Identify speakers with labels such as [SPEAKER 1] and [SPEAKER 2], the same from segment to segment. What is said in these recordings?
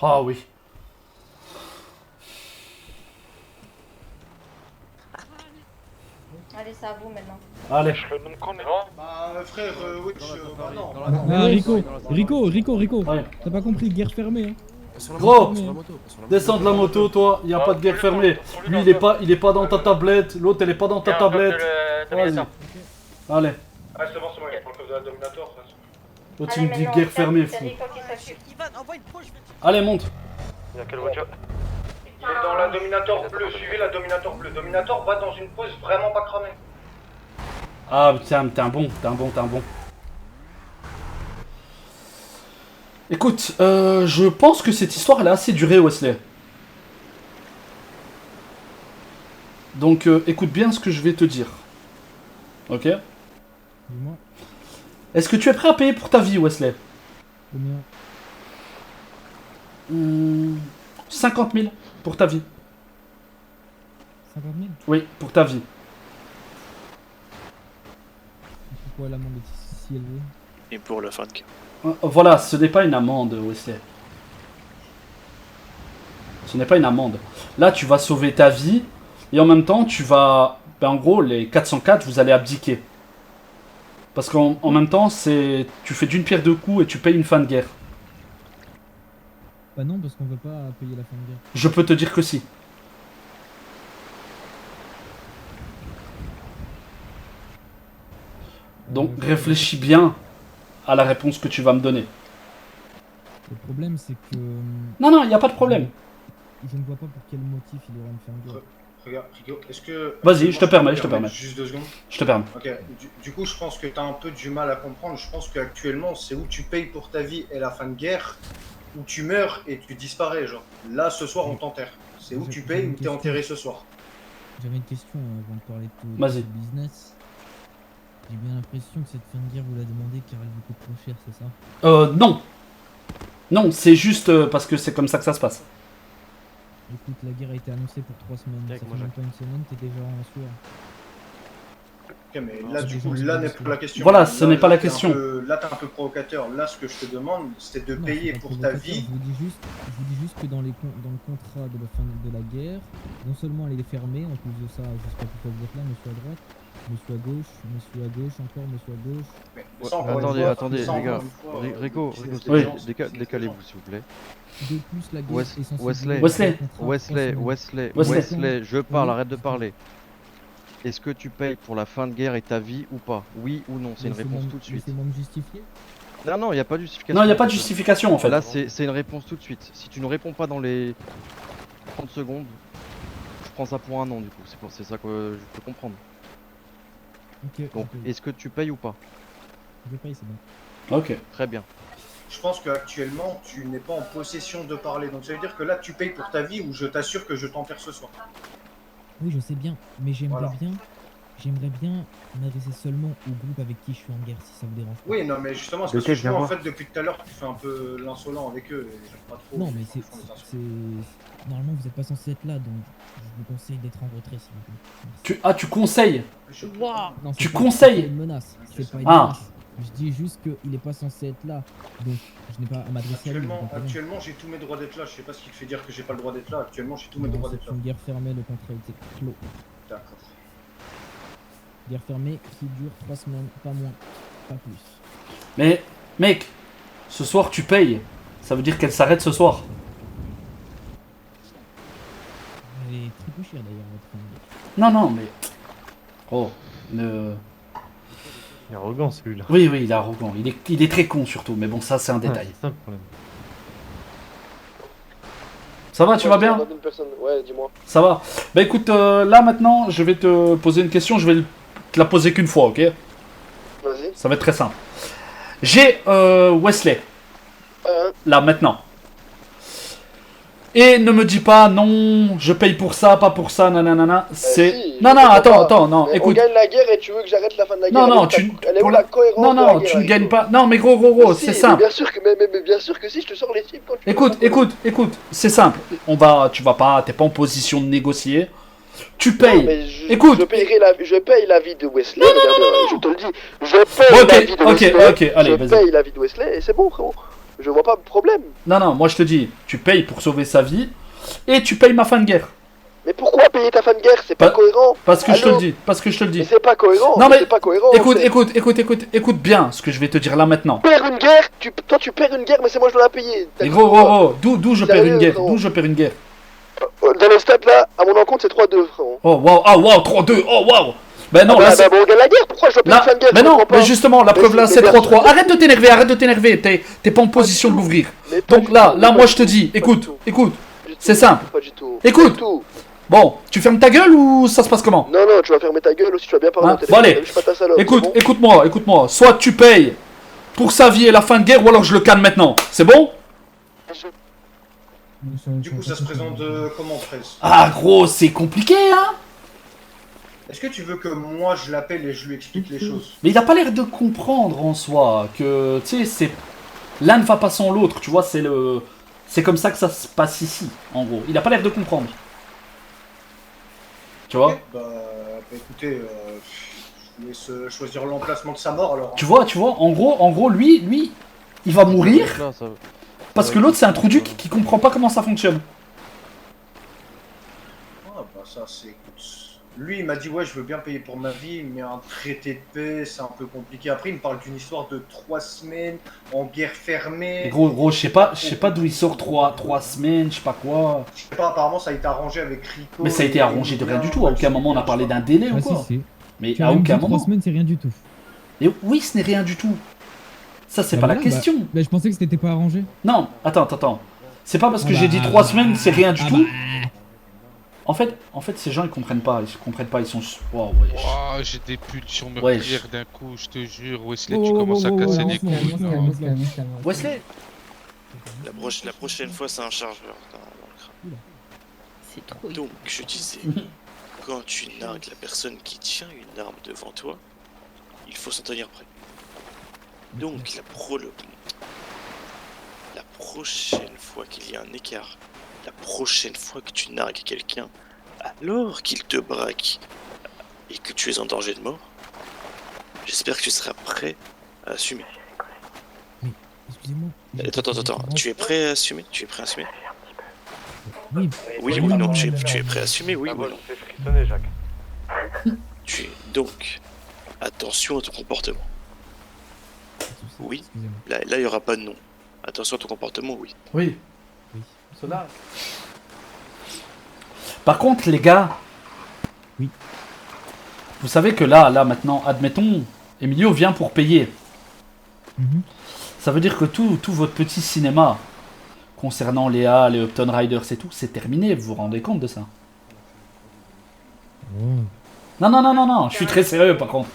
[SPEAKER 1] Ah oui.
[SPEAKER 2] Allez, c'est à vous maintenant.
[SPEAKER 1] Allez.
[SPEAKER 3] Bah frère, oui, bah non.
[SPEAKER 4] Ah, Rico,
[SPEAKER 1] Ouais.
[SPEAKER 4] t'as pas compris, guerre fermée, hein.
[SPEAKER 1] Gros, descends de la moto, toi. Y a pas de guerre fermée. Lui, il est pas dans ta tablette. L'autre, elle est pas dans ta tablette. Vas-y. Allez.
[SPEAKER 3] Ah c'est bon, il faut que de la Dominator.
[SPEAKER 1] L'autre, il
[SPEAKER 2] Allez,
[SPEAKER 1] me dit
[SPEAKER 2] maintenant,
[SPEAKER 1] guerre fermée,
[SPEAKER 2] c'est
[SPEAKER 1] fou.
[SPEAKER 2] Rico qui s'occupe.
[SPEAKER 1] Allez, monte.
[SPEAKER 3] Il y a quelle voiture? Il est dans la Dominator bleue, suivez la Dominator bleue. Dominator va dans une pose vraiment pas cramée.
[SPEAKER 1] Ah, tiens, t'es un bon. Écoute, je pense que cette histoire, elle a assez duré, Wesley. Donc, écoute bien ce que je vais te dire. Ok?
[SPEAKER 4] Dis-moi,
[SPEAKER 1] Est-ce que tu es prêt à payer pour ta vie, Wesley?
[SPEAKER 4] combien?
[SPEAKER 1] 50 000 pour ta vie.
[SPEAKER 4] 50 000?
[SPEAKER 1] Oui, pour ta vie.
[SPEAKER 4] Pourquoi l'amende est si élevée?
[SPEAKER 5] Et pour la fin de guerre.
[SPEAKER 1] Voilà, ce n'est pas une amende, Wesley. Ce n'est pas une amende. Là, tu vas sauver ta vie. Et en même temps, tu vas... Ben, en gros, les 404, vous allez abdiquer. Parce qu'en même temps, c'est... Tu fais d'une pierre deux coups et tu payes une fin de guerre.
[SPEAKER 4] Bah non, parce qu'on veut pas payer la fin de guerre.
[SPEAKER 1] Je peux te dire que si. Donc, réfléchis bien à la réponse que tu vas me donner.
[SPEAKER 4] Le problème, c'est que
[SPEAKER 1] Non, il n'y a pas de problème.
[SPEAKER 4] je ne vois pas pour quel motif il aurait une fin de guerre.
[SPEAKER 3] Regarde, Rico, est-ce que...
[SPEAKER 1] Vas-y, je te permets, je te permets.
[SPEAKER 3] Juste 2 secondes.
[SPEAKER 1] Je te permets.
[SPEAKER 3] Ok, du coup, je pense que tu as un peu du mal à comprendre. Je pense qu'actuellement, c'est où tu payes pour ta vie et la fin de guerre, où tu meurs et tu disparais, genre. Là, ce soir, on t'enterre. C'est où tu payes ou t'es enterré ce soir.
[SPEAKER 4] J'avais une question avant de parler de
[SPEAKER 1] Vas-y.
[SPEAKER 4] tout business. J'ai bien l'impression que cette fin de guerre, vous la demandez car elle vous coûte trop cher, c'est ça?
[SPEAKER 1] Non. Non, c'est juste parce que c'est comme ça que ça se passe.
[SPEAKER 4] Écoute, la guerre a été annoncée pour 3 semaines. Ça fait même pas une semaine, t'es déjà en sueur.
[SPEAKER 3] Ok, mais là, du coup, là n'est pas la question.
[SPEAKER 1] Voilà, ce
[SPEAKER 3] Là,
[SPEAKER 1] n'est pas la
[SPEAKER 3] t'es un
[SPEAKER 1] question.
[SPEAKER 3] là, t'es un peu provocateur. Là, ce que je te demande, c'est de
[SPEAKER 4] Non,
[SPEAKER 3] payer
[SPEAKER 4] c'est pas
[SPEAKER 3] pour ta
[SPEAKER 4] provocateur,
[SPEAKER 3] vie.
[SPEAKER 4] je vous dis juste que dans le contrat de la fin de la guerre, non seulement elle est fermée, en plus de ça, je sais pas pourquoi vous êtes là, monsieur à droite, monsieur à gauche, encore monsieur à gauche.
[SPEAKER 3] Mais ça, encore une
[SPEAKER 6] Attendez,
[SPEAKER 3] fois, ça,
[SPEAKER 6] les gars.
[SPEAKER 3] encore une fois,
[SPEAKER 6] Rico,
[SPEAKER 1] Oui.
[SPEAKER 6] décalez-vous s'il vous plaît.
[SPEAKER 4] De plus, la guerre est censée
[SPEAKER 6] Wesley.
[SPEAKER 4] durer
[SPEAKER 1] Wesley.
[SPEAKER 4] un contrat de 3 semaines.
[SPEAKER 6] Wesley, je parle,
[SPEAKER 4] Oui.
[SPEAKER 6] arrête de parler. Est-ce que tu payes pour la fin de guerre et ta vie ou pas? Oui ou non? C'est une réponse tout de suite.
[SPEAKER 4] Laissez-moi me justifier.
[SPEAKER 6] Non, il n'y a pas de justification.
[SPEAKER 1] Non, il n'y a pas de justification en fait.
[SPEAKER 6] Là, c'est une réponse tout de suite. Si tu ne réponds pas dans les 30 secondes, je prends ça pour un non du coup. C'est ça que je peux comprendre.
[SPEAKER 4] Ok,
[SPEAKER 6] Donc,
[SPEAKER 4] ok.
[SPEAKER 6] est-ce que tu payes ou pas?
[SPEAKER 4] Je paye, c'est bon.
[SPEAKER 1] Ok.
[SPEAKER 6] Très bien.
[SPEAKER 3] Je pense qu'actuellement, tu n'es pas en possession de parler. Donc ça veut dire que là, tu payes pour ta vie ou je t'assure que je t'enterre ce soir.
[SPEAKER 4] Oui, je sais bien, mais
[SPEAKER 3] Voilà.
[SPEAKER 4] j'aimerais bien m'adresser seulement au groupe avec qui je suis en guerre, si ça vous dérange pas.
[SPEAKER 3] Oui, non, mais justement, parce que
[SPEAKER 7] Ok,
[SPEAKER 3] je vois
[SPEAKER 7] viens
[SPEAKER 3] en
[SPEAKER 7] voir.
[SPEAKER 3] fait depuis tout à l'heure, tu fais un peu l'insolent avec eux et j'aime pas trop.
[SPEAKER 4] Non, mais
[SPEAKER 3] quand ils font des insultes.
[SPEAKER 4] c'est... Normalement, vous n'êtes pas censé être là, donc je vous conseille d'être en retrait, s'il vous plaît. Merci.
[SPEAKER 1] Tu conseilles.
[SPEAKER 3] Je-
[SPEAKER 4] Non, c'est
[SPEAKER 1] Tu
[SPEAKER 4] pas-
[SPEAKER 1] conseilles.
[SPEAKER 4] C'est pas une menace, c'est pas une
[SPEAKER 1] Ah.
[SPEAKER 4] menace. Je dis juste qu'il n'est pas censé être là, donc je n'ai pas à m'adresser à lui. vous comprenez?
[SPEAKER 3] Actuellement, j'ai tous mes droits d'être là. Je sais pas ce qui te fait dire que j'ai pas le droit d'être là. Actuellement, j'ai tous mes
[SPEAKER 4] Non,
[SPEAKER 3] droits d'être
[SPEAKER 4] c'est
[SPEAKER 3] là.
[SPEAKER 4] une guerre fermée, le contrat a été clos.
[SPEAKER 3] D'accord.
[SPEAKER 4] Guerre fermée qui dure 3 semaines, pas moins, pas plus.
[SPEAKER 1] Mais, mec, ce soir tu payes. Ça veut dire qu'elle s'arrête ce soir.
[SPEAKER 4] Elle est très peu chère d'ailleurs, votre fin de guerre.
[SPEAKER 1] Non, mais... Oh, ne...
[SPEAKER 7] Il est arrogant celui-là.
[SPEAKER 1] Oui, il est arrogant. Il est très con surtout. Mais bon, ça c'est un détail.
[SPEAKER 7] C'est ça le problème.
[SPEAKER 1] Ça va, tu vas bien?
[SPEAKER 8] Ouais, dis-moi.
[SPEAKER 1] Ça va. Bah écoute, là maintenant, je vais te poser une question. Je vais te la poser qu'une fois, ok?
[SPEAKER 8] Vas-y.
[SPEAKER 1] Ça va être très simple. J'ai Wesley. Là, maintenant. Et ne me dis pas non, je paye pour ça, pas pour ça, nanana. C'est.
[SPEAKER 8] si,
[SPEAKER 1] non,
[SPEAKER 8] je
[SPEAKER 1] non,
[SPEAKER 8] comprends
[SPEAKER 1] attends,
[SPEAKER 8] pas.
[SPEAKER 1] non,
[SPEAKER 8] Mais
[SPEAKER 1] écoute.
[SPEAKER 8] on gagne la guerre et tu veux que j'arrête la fin de la guerre.
[SPEAKER 1] Non,
[SPEAKER 8] Elle est
[SPEAKER 1] non,
[SPEAKER 8] où
[SPEAKER 1] tu.
[SPEAKER 8] Elle est où
[SPEAKER 1] pour
[SPEAKER 8] la cohérence
[SPEAKER 1] Non,
[SPEAKER 8] de la
[SPEAKER 1] non,
[SPEAKER 8] guerre,
[SPEAKER 1] tu ne
[SPEAKER 8] Rico?
[SPEAKER 1] gagnes pas. Non, mais gros,
[SPEAKER 8] Si,
[SPEAKER 1] c'est
[SPEAKER 8] mais
[SPEAKER 1] simple.
[SPEAKER 8] bien sûr que, mais bien sûr que si, je te sors les chiffres quand tu
[SPEAKER 1] Écoute, c'est simple. Tu vas pas, t'es pas en position de négocier. Tu
[SPEAKER 8] Non,
[SPEAKER 1] payes.
[SPEAKER 8] mais je,
[SPEAKER 1] Écoute.
[SPEAKER 8] je paye la vie de Wesley.
[SPEAKER 1] Non,
[SPEAKER 8] regarde, je te le dis. Je paye
[SPEAKER 1] Ok,
[SPEAKER 8] la vie de
[SPEAKER 1] ok,
[SPEAKER 8] Wesley.
[SPEAKER 1] ok, allez,
[SPEAKER 8] je
[SPEAKER 1] vas-y.
[SPEAKER 8] paye la vie de Wesley et c'est bon, frérot. Je vois pas de problème.
[SPEAKER 1] Non, non, moi je te dis, tu payes pour sauver sa vie et tu payes ma fin de guerre.
[SPEAKER 8] Mais pourquoi payer ta fin de guerre? C'est pas
[SPEAKER 1] Pa-
[SPEAKER 8] cohérent.
[SPEAKER 1] Parce que je te
[SPEAKER 8] Allô
[SPEAKER 1] le dis, parce que je te le
[SPEAKER 8] Mais
[SPEAKER 1] dis.
[SPEAKER 8] c'est pas cohérent.
[SPEAKER 1] Non, mais
[SPEAKER 8] c'est pas cohérent.
[SPEAKER 1] Écoute,
[SPEAKER 8] c'est-
[SPEAKER 1] écoute bien ce que je vais te dire là maintenant.
[SPEAKER 8] Tu perds une guerre, toi tu perds une guerre, mais c'est moi je dois la payer.
[SPEAKER 1] Mais gros, d'où je perds
[SPEAKER 8] Sérieux,
[SPEAKER 1] une guerre?
[SPEAKER 8] frérot.
[SPEAKER 1] D'où je perds une guerre?
[SPEAKER 8] Dans les stats là, à mon encontre, c'est 3-2, frérot.
[SPEAKER 1] Oh waouh, ah waouh, 3-2, oh waouh. Ben non, là c'est.
[SPEAKER 8] Bon, on gagne la guerre, pourquoi je dois payer
[SPEAKER 1] Là,
[SPEAKER 8] une fin de guerre?
[SPEAKER 1] mais
[SPEAKER 8] je
[SPEAKER 1] non,
[SPEAKER 8] comprends pas.
[SPEAKER 1] mais justement, la
[SPEAKER 8] Mais
[SPEAKER 1] preuve là
[SPEAKER 8] c'est-
[SPEAKER 1] c'est
[SPEAKER 8] mais bien
[SPEAKER 1] 3-3.
[SPEAKER 8] sûr.
[SPEAKER 1] Arrête de t'énerver, t'es pas en position de l'ouvrir.
[SPEAKER 8] Mais pas
[SPEAKER 1] Donc
[SPEAKER 8] du
[SPEAKER 1] là,
[SPEAKER 8] tout,
[SPEAKER 1] là
[SPEAKER 8] pas
[SPEAKER 1] moi
[SPEAKER 8] du
[SPEAKER 1] je te
[SPEAKER 8] tout,
[SPEAKER 1] dis,
[SPEAKER 8] pas du
[SPEAKER 1] écoute,
[SPEAKER 8] tout,
[SPEAKER 1] écoute,
[SPEAKER 8] du tout,
[SPEAKER 1] c'est simple.
[SPEAKER 8] Pas du tout.
[SPEAKER 1] Écoute.
[SPEAKER 8] Pas du tout.
[SPEAKER 1] Bon, tu fermes ta gueule ou ça se passe comment?
[SPEAKER 8] Non, non, tu vas fermer ta gueule aussi, tu vas bien parler
[SPEAKER 1] Hein,
[SPEAKER 8] au téléphone.
[SPEAKER 1] bon, allez.
[SPEAKER 8] Je suis pas ta salope.
[SPEAKER 1] Écoute,
[SPEAKER 8] c'est
[SPEAKER 1] écoute-moi. Soit tu payes pour sa vie et la fin de guerre, ou alors je le calme maintenant. C'est bon?
[SPEAKER 3] Du coup, ça se présente comment, Fraise?
[SPEAKER 1] Ah gros, c'est compliqué, hein?
[SPEAKER 3] Est-ce que tu veux que moi je l'appelle et je lui explique les choses?
[SPEAKER 1] Mais il a pas l'air de comprendre en soi que, tu sais, c'est l'un ne va pas sans l'autre, tu vois, c'est comme ça que ça se passe ici, en gros. Il a pas l'air de comprendre. Tu vois?
[SPEAKER 3] Ok, bah écoutez, je vous laisse choisir l'emplacement de sa mort alors.
[SPEAKER 1] Tu vois, en gros, lui, il va mourir
[SPEAKER 6] Là, ça-
[SPEAKER 1] parce que l'autre c'est un trou duc qui comprend pas comment ça fonctionne.
[SPEAKER 3] Ah bah ça c'est... écoute, lui il m'a dit ouais je veux bien payer pour ma vie mais un traité de paix c'est un peu compliqué. Après il me parle d'une histoire de 3 semaines en guerre fermée.
[SPEAKER 1] Et gros, je sais pas d'où il sort 3 semaines, je sais pas quoi.
[SPEAKER 3] Je sais pas, apparemment ça a été arrangé avec Rico.
[SPEAKER 1] Mais ça a été
[SPEAKER 3] et
[SPEAKER 1] arrangé de rien du
[SPEAKER 3] bien,
[SPEAKER 1] tout. À aucun moment on a parlé d'un délai ou
[SPEAKER 4] Ah si,
[SPEAKER 1] quoi.
[SPEAKER 4] si.
[SPEAKER 1] Mais
[SPEAKER 4] Tu
[SPEAKER 1] à
[SPEAKER 4] as même
[SPEAKER 1] aucun
[SPEAKER 4] dit 3
[SPEAKER 1] moment.
[SPEAKER 4] semaines, c'est rien du tout.
[SPEAKER 1] Et oui, ce n'est rien du tout. Ça c'est
[SPEAKER 4] Bah
[SPEAKER 1] pas la
[SPEAKER 4] voilà,
[SPEAKER 1] question.
[SPEAKER 4] Bah, je pensais que c'était pas arrangé.
[SPEAKER 1] Non, attends. C'est pas parce que
[SPEAKER 4] Ah
[SPEAKER 1] j'ai
[SPEAKER 4] bah,
[SPEAKER 1] dit 3 semaines, c'est rien du
[SPEAKER 4] ah
[SPEAKER 1] tout.
[SPEAKER 4] bah.
[SPEAKER 1] En fait, ces gens ils comprennent pas, ils sont. Wow, wesh.
[SPEAKER 2] Oh, j'ai des pulsions
[SPEAKER 1] Wesh.
[SPEAKER 2] meurtrières d'un coup, je te jure, Wesley,
[SPEAKER 4] Oh,
[SPEAKER 2] tu
[SPEAKER 4] oh,
[SPEAKER 2] commences à
[SPEAKER 4] oh, oh,
[SPEAKER 2] casser
[SPEAKER 4] oh,
[SPEAKER 2] les
[SPEAKER 4] oh,
[SPEAKER 2] couilles.
[SPEAKER 4] oh,
[SPEAKER 2] là.
[SPEAKER 1] Wesley.
[SPEAKER 5] La prochaine fois, c'est un chargeur dans le crâne.
[SPEAKER 9] C'est trop.
[SPEAKER 5] Donc, je disais, quand tu nargues la personne qui tient une arme devant toi, il faut s'en tenir prêt. Donc, la prochaine fois qu'il y a un écart, la prochaine fois que tu nargues quelqu'un, alors qu'il te braque et que tu es en danger de mort, j'espère que tu seras prêt à assumer.
[SPEAKER 4] Excusez-moi.
[SPEAKER 5] Attends, tu es prêt à assumer? Tu es prêt à assumer?
[SPEAKER 4] Oui.
[SPEAKER 5] Oui ou non? Tu es prêt à assumer? Oui ou non? Tu es donc attention à ton comportement. Oui.
[SPEAKER 4] Excusez-moi.
[SPEAKER 5] Là, il n'y aura pas de non. Attention à ton comportement, oui.
[SPEAKER 1] Oui.
[SPEAKER 4] Oui.
[SPEAKER 1] Cela. Par contre, les gars.
[SPEAKER 4] Oui.
[SPEAKER 1] Vous savez que là, maintenant, admettons, Emilio vient pour payer.
[SPEAKER 4] Mhm.
[SPEAKER 1] Ça veut dire que tout votre petit cinéma concernant Léa, les Upton Riders et tout, c'est terminé. Vous vous rendez compte de ça?
[SPEAKER 4] Oh.
[SPEAKER 1] Non, je suis très sérieux par contre.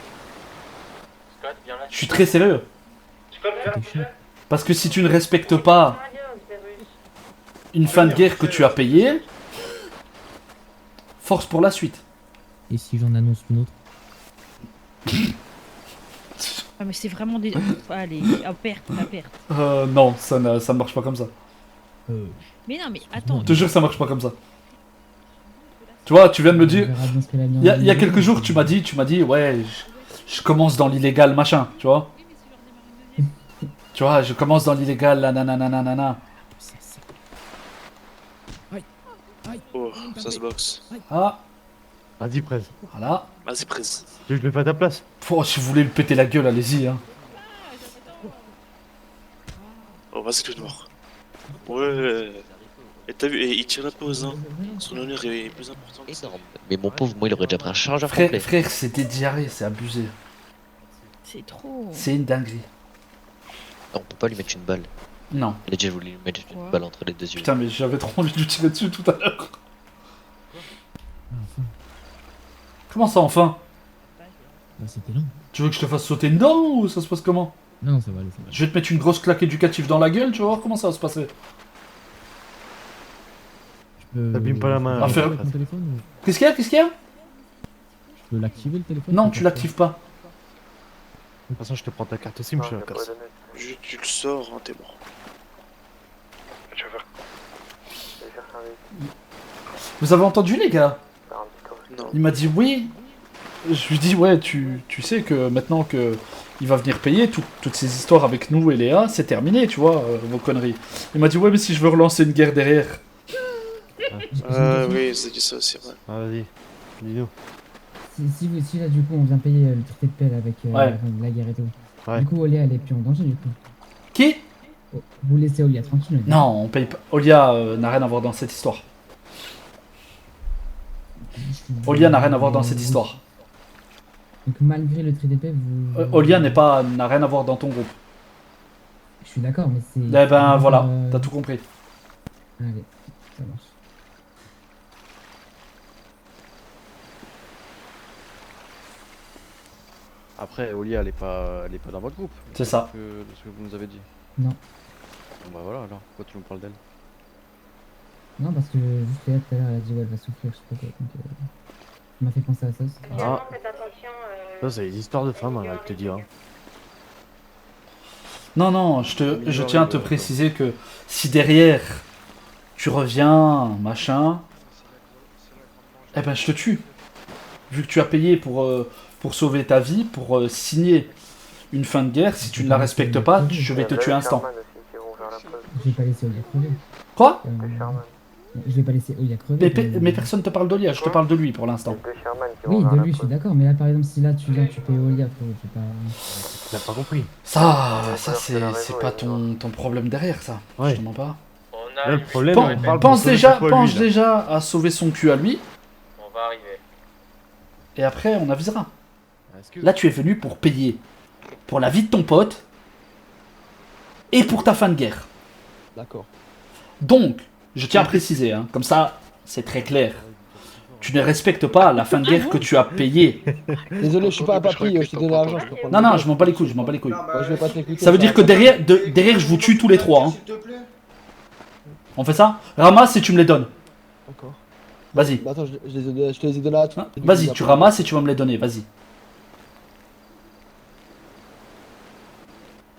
[SPEAKER 1] Je suis très sérieux.
[SPEAKER 4] T'es chiant.
[SPEAKER 1] Parce que si tu ne respectes pas une fin de guerre que tu as payée, force pour la suite.
[SPEAKER 4] Et si j'en annonce une autre?
[SPEAKER 9] Ah, mais c'est vraiment des. Allez, à perte.
[SPEAKER 1] Non, ça ne marche pas comme ça.
[SPEAKER 9] Mais non, mais attends.
[SPEAKER 1] Je te jure que ça marche pas comme ça. Tu vois, tu viens de me dire... Il y a quelques jours, tu m'as dit, ouais, je commence dans l'illégal, machin, tu vois. Tu vois, je commence dans l'illégal, là, nanana.
[SPEAKER 5] Oh, ça se boxe.
[SPEAKER 1] Ah,
[SPEAKER 7] Vas-y, presse.
[SPEAKER 1] voilà.
[SPEAKER 5] Vas-y, prise.
[SPEAKER 7] Tu veux que je le fais à ta place?
[SPEAKER 1] Oh, si vous voulez lui péter la gueule, allez-y, hein.
[SPEAKER 5] Oh, vas-y, tout mort. Ouais. Et t'as vu, et il tire la pause, hein. Son honneur est plus important que ça.
[SPEAKER 10] Énorme. Mais mon pauvre, moi, il aurait déjà pris un chargeur complet.
[SPEAKER 1] Frère, c'est des diarrhées, c'est abusé.
[SPEAKER 9] C'est trop.
[SPEAKER 1] C'est une dinguerie.
[SPEAKER 10] On peut pas lui mettre une balle.
[SPEAKER 1] Non.
[SPEAKER 10] Il a déjà voulu lui mettre une
[SPEAKER 9] Quoi
[SPEAKER 10] balle entre les deux yeux.
[SPEAKER 1] Putain, mais j'avais trop envie de lui tirer dessus tout à l'heure.
[SPEAKER 4] Enfin.
[SPEAKER 1] Comment ça, enfin?
[SPEAKER 4] Bah, c'était long.
[SPEAKER 1] Tu veux que je te fasse sauter une dent ou ça se passe comment?
[SPEAKER 4] Non, ça va aller, ça va.
[SPEAKER 1] Je vais te mettre une grosse claque éducative dans la gueule, tu vas voir comment ça va se passer.
[SPEAKER 7] T'abîmes pas la main.
[SPEAKER 1] Ah, faire-
[SPEAKER 4] Mon téléphone ou...
[SPEAKER 1] Qu'est-ce qu'il y a?
[SPEAKER 4] Je peux l'activer le téléphone?
[SPEAKER 1] Non, tu l'actives pas.
[SPEAKER 7] De toute façon, je te prends ta carte SIM, je te la casse.
[SPEAKER 5] Tu le sors, hein, t'es mort.
[SPEAKER 1] Vous avez entendu, les gars?
[SPEAKER 5] Non.
[SPEAKER 1] Il m'a dit oui. Je lui dis ouais, tu sais que maintenant que il va venir payer toutes ces histoires avec nous et Léa, c'est terminé, tu vois, vos conneries. Il m'a dit, ouais, mais si je veux relancer une guerre derrière.
[SPEAKER 5] Oui, c'est dit ça aussi, ouais.
[SPEAKER 7] Ah, vas-y, dis-nous.
[SPEAKER 4] Si là, du coup, on vient payer le traité de paix avec
[SPEAKER 1] Ouais.
[SPEAKER 4] la guerre et tout.
[SPEAKER 7] Ouais.
[SPEAKER 4] Du coup, Olia, elle est plus en danger, du coup.
[SPEAKER 1] Qui?
[SPEAKER 4] Oh, vous laissez Olia tranquille. là.
[SPEAKER 1] Non, on paye pas. Olia n'a rien à voir dans cette histoire. Olia n'a rien à voir dans cette histoire.
[SPEAKER 4] Donc, malgré le traité de paix, vous.
[SPEAKER 1] Olia n'a rien à voir dans ton groupe.
[SPEAKER 4] Je suis d'accord, mais c'est.
[SPEAKER 1] Eh ben voilà,
[SPEAKER 4] Euh,
[SPEAKER 1] t'as tout compris.
[SPEAKER 4] Allez, ça marche.
[SPEAKER 6] Après, Olia, elle est pas dans votre groupe.
[SPEAKER 1] C'est ça.
[SPEAKER 6] De ce que vous nous avez dit.
[SPEAKER 4] Non.
[SPEAKER 6] Bon bah voilà alors, pourquoi tu nous parles d'elle?
[SPEAKER 4] Non, parce que juste Léa, tout à l'heure, elle a dit ouais, elle va souffrir, je sais pas quoi. Donc, ça m'a fait penser à ça aussi.
[SPEAKER 7] Ah. Ça, c'est des histoires de femmes, hein, je te dis. Hein.
[SPEAKER 1] Non, non, je tiens à te préciser que si derrière tu reviens, machin, eh ben je te tue. Vu que tu as payé pour sauver ta vie, pour signer une fin de guerre, si tu ne la respectes pas, je vais te tuer instant.
[SPEAKER 4] Je vais pas laisser Olia crever.
[SPEAKER 1] Quoi?
[SPEAKER 4] Je vais pas laisser Olia crever.
[SPEAKER 1] Mais personne te parle d'Olia, je te parle de lui pour l'instant.
[SPEAKER 4] Oui, de lui, je suis d'accord, mais là, par exemple, si là, tu viens, tu payes Olia, j'ai pas.
[SPEAKER 7] Tu n'as pas compris.
[SPEAKER 1] Ça c'est pas ton problème derrière, ça.
[SPEAKER 7] Ouais.
[SPEAKER 1] Je te mens pas.
[SPEAKER 7] Là, le problème,
[SPEAKER 1] Pen-
[SPEAKER 7] on parle
[SPEAKER 1] pense
[SPEAKER 7] pour
[SPEAKER 1] déjà,
[SPEAKER 7] sauver
[SPEAKER 1] pense
[SPEAKER 7] lui, là.
[SPEAKER 1] déjà à sauver son cul à lui,
[SPEAKER 11] On va arriver.
[SPEAKER 1] et après on avisera.
[SPEAKER 7] Est-ce que-
[SPEAKER 1] Là, tu es venu pour payer pour la vie de ton pote et pour ta fin de guerre.
[SPEAKER 12] D'accord.
[SPEAKER 1] Donc, je tiens à préciser, hein, comme ça, c'est très clair. Tu ne respectes pas la fin de guerre que tu as payée.
[SPEAKER 12] Désolé, je suis pas un papy, je t'ai donné l'argent, je peux prendre.
[SPEAKER 1] Non, non, je m'en bats les couilles, je m'en bats les couilles.
[SPEAKER 12] Moi, je vais pas t'écouter.
[SPEAKER 1] Ça veut dire que derrière, je vous tue tous les trois. Hein.
[SPEAKER 3] S'il te plaît.
[SPEAKER 1] On fait ça? Ramasse et tu me les donnes.
[SPEAKER 12] D'accord.
[SPEAKER 1] Vas-y.
[SPEAKER 12] Bah attends, je te les ai donnés à toi.
[SPEAKER 1] Vas-y, tu ramasses et tu vas me les donner, vas-y.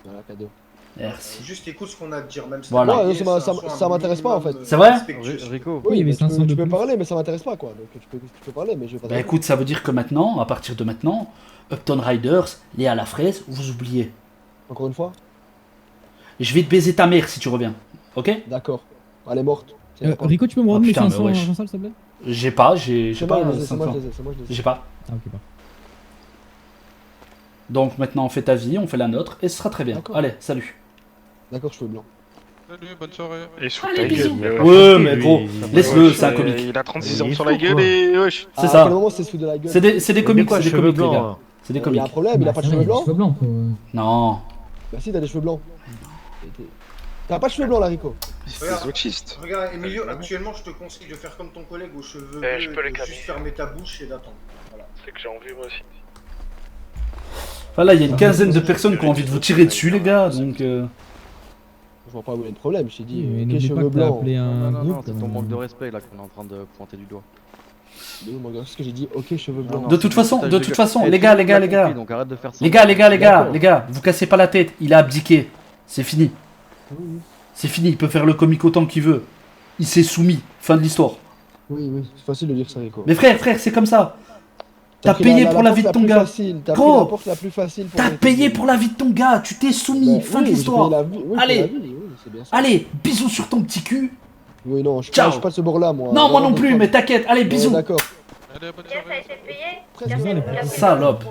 [SPEAKER 12] Voilà, cadeau.
[SPEAKER 1] Merci.
[SPEAKER 3] Juste écoute ce qu'on a à te dire, même si
[SPEAKER 1] Voilà.
[SPEAKER 3] t'as
[SPEAKER 12] Ouais,
[SPEAKER 3] payé,
[SPEAKER 12] ça
[SPEAKER 3] c'est un soin
[SPEAKER 12] ça m'intéresse pas en fait.
[SPEAKER 3] minimum,
[SPEAKER 1] C'est vrai
[SPEAKER 3] respectueux.
[SPEAKER 6] Rico,
[SPEAKER 12] Oui, mais
[SPEAKER 4] mais 500
[SPEAKER 12] tu
[SPEAKER 4] de
[SPEAKER 12] peux
[SPEAKER 4] plus.
[SPEAKER 12] parler, mais ça m'intéresse pas quoi. Donc tu peux parler, mais je vais pas.
[SPEAKER 1] Bah écoute, ça veut dire que maintenant, à partir de maintenant, Upton Riders, Léa la fraise, vous oubliez.
[SPEAKER 12] Encore une fois.
[SPEAKER 1] Je vais te baiser ta mère si tu reviens. Ok?
[SPEAKER 12] D'accord. Elle est morte. C'est la porte.
[SPEAKER 4] Rico, tu peux me
[SPEAKER 1] Oh,
[SPEAKER 4] rendre mes
[SPEAKER 1] putain, mais
[SPEAKER 4] 500
[SPEAKER 1] wesh.
[SPEAKER 4] argent sale, s'il te plaît?
[SPEAKER 1] J'ai pas, j'ai
[SPEAKER 12] C'est
[SPEAKER 1] pas
[SPEAKER 12] moi, je les ai, c'est moi,
[SPEAKER 1] 500.
[SPEAKER 12] je les ai, c'est moi, je les ai.
[SPEAKER 1] J'ai pas.
[SPEAKER 4] Ah, ok, parfait.
[SPEAKER 1] Donc maintenant on fait ta vie, on fait la nôtre et ce sera très bien.
[SPEAKER 12] D'accord.
[SPEAKER 1] Allez, salut.
[SPEAKER 12] D'accord, cheveux blancs.
[SPEAKER 2] Salut, bonne soirée.
[SPEAKER 11] Et sous
[SPEAKER 1] Allez,
[SPEAKER 11] ta
[SPEAKER 1] bisous.
[SPEAKER 11] gueule.
[SPEAKER 1] Ouais, mais gros, laisse-le,
[SPEAKER 11] Wesh,
[SPEAKER 1] c'est un comique.
[SPEAKER 11] Il a 36 ans
[SPEAKER 7] Il est
[SPEAKER 11] sur la
[SPEAKER 7] fou,
[SPEAKER 11] gueule
[SPEAKER 7] quoi.
[SPEAKER 11] et wesh.
[SPEAKER 1] C'est
[SPEAKER 12] À
[SPEAKER 1] ça.
[SPEAKER 12] quel moment c'est sous de la gueule?
[SPEAKER 1] C'est des comiques,
[SPEAKER 7] quoi,
[SPEAKER 1] c'est des
[SPEAKER 7] cheveux
[SPEAKER 1] comiques les
[SPEAKER 7] blancs,
[SPEAKER 1] gars.
[SPEAKER 7] hein.
[SPEAKER 1] C'est des
[SPEAKER 12] Il y a
[SPEAKER 1] comiques.
[SPEAKER 12] un problème, il a pas de
[SPEAKER 4] c'est
[SPEAKER 12] cheveux
[SPEAKER 4] vrai,
[SPEAKER 12] blancs.
[SPEAKER 4] cheveux blancs, quoi.
[SPEAKER 1] Non.
[SPEAKER 12] Bah si, t'as des cheveux blancs. T'as pas de cheveux blancs là, Rico.
[SPEAKER 11] C'est
[SPEAKER 3] Regarde.
[SPEAKER 11] des autistes.
[SPEAKER 3] Regarde, Emilio, actuellement, je te conseille de faire comme ton collègue aux cheveux bleus,
[SPEAKER 11] je peux
[SPEAKER 3] et
[SPEAKER 11] les
[SPEAKER 3] de
[SPEAKER 11] calmer.
[SPEAKER 3] juste fermer ta bouche et d'attendre. Voilà.
[SPEAKER 11] C'est que j'ai envie moi aussi.
[SPEAKER 1] Voilà, il y a une quinzaine de personnes qui ont envie de vous tirer dessus, les gars, donc.
[SPEAKER 12] Je vois pas où est le problème, je t'ai dit,
[SPEAKER 4] Mais
[SPEAKER 12] ok,
[SPEAKER 4] n'oublie pas
[SPEAKER 12] cheveux
[SPEAKER 4] que t'as
[SPEAKER 12] blancs.
[SPEAKER 4] appelé
[SPEAKER 6] Non,
[SPEAKER 4] un
[SPEAKER 6] non, non,
[SPEAKER 4] groupe.
[SPEAKER 6] c'est ton manque de respect là qu'on est en train de pointer du doigt.
[SPEAKER 12] Mais oui, mon gars, c'est ce que j'ai dit, ok, cheveux blancs.
[SPEAKER 6] Non,
[SPEAKER 1] De
[SPEAKER 6] c'est
[SPEAKER 1] toute
[SPEAKER 6] du
[SPEAKER 1] façon,
[SPEAKER 6] partage
[SPEAKER 1] de
[SPEAKER 6] de
[SPEAKER 1] toute
[SPEAKER 6] gueule.
[SPEAKER 1] façon,
[SPEAKER 6] Eh,
[SPEAKER 1] les
[SPEAKER 6] tout
[SPEAKER 1] gars,
[SPEAKER 6] le
[SPEAKER 1] les
[SPEAKER 6] monde
[SPEAKER 1] gars,
[SPEAKER 6] l'a
[SPEAKER 1] les gars.
[SPEAKER 6] compris, donc arrête de faire ça.
[SPEAKER 1] Les gars, vous cassez pas la tête, il a abdiqué. C'est fini.
[SPEAKER 12] Oui, oui.
[SPEAKER 1] C'est fini, il peut faire le comique autant qu'il veut. Il s'est soumis, fin de l'histoire.
[SPEAKER 12] Oui, oui, c'est facile de dire ça, Rico.
[SPEAKER 1] Mais frère, c'est comme ça. T'as
[SPEAKER 12] pris
[SPEAKER 1] payé
[SPEAKER 12] la
[SPEAKER 1] pour la
[SPEAKER 12] porte
[SPEAKER 1] vie de
[SPEAKER 12] la
[SPEAKER 1] ton
[SPEAKER 12] plus
[SPEAKER 1] gars.
[SPEAKER 12] facile, T'as pris
[SPEAKER 1] Gros,
[SPEAKER 12] la porte la plus facile pour
[SPEAKER 1] T'as
[SPEAKER 12] arrêter
[SPEAKER 1] payé
[SPEAKER 12] de-
[SPEAKER 1] pour la vie de ton gars, tu t'es soumis,
[SPEAKER 12] Bah,
[SPEAKER 1] fin
[SPEAKER 12] oui,
[SPEAKER 1] de
[SPEAKER 12] j'ai
[SPEAKER 1] l'histoire.
[SPEAKER 12] payé la vie, oui,
[SPEAKER 1] Allez.
[SPEAKER 12] pour la vie, oui, c'est bien ça.
[SPEAKER 1] Allez, bisous sur ton petit cul.
[SPEAKER 12] Oui, non, je
[SPEAKER 1] Ciao.
[SPEAKER 12] suis pas de ce bord-là, moi.
[SPEAKER 1] Non, moi non
[SPEAKER 12] Vraiment,
[SPEAKER 1] plus,
[SPEAKER 12] des
[SPEAKER 1] mais
[SPEAKER 12] fois.
[SPEAKER 1] t'inquiète, allez,
[SPEAKER 12] Ouais,
[SPEAKER 1] bisous.
[SPEAKER 12] D'accord.
[SPEAKER 2] Allez, bonne
[SPEAKER 13] Ça a
[SPEAKER 2] soirée.
[SPEAKER 13] été payé?
[SPEAKER 12] Très
[SPEAKER 4] Bisous,
[SPEAKER 12] bien.
[SPEAKER 4] les potes.
[SPEAKER 1] Salope.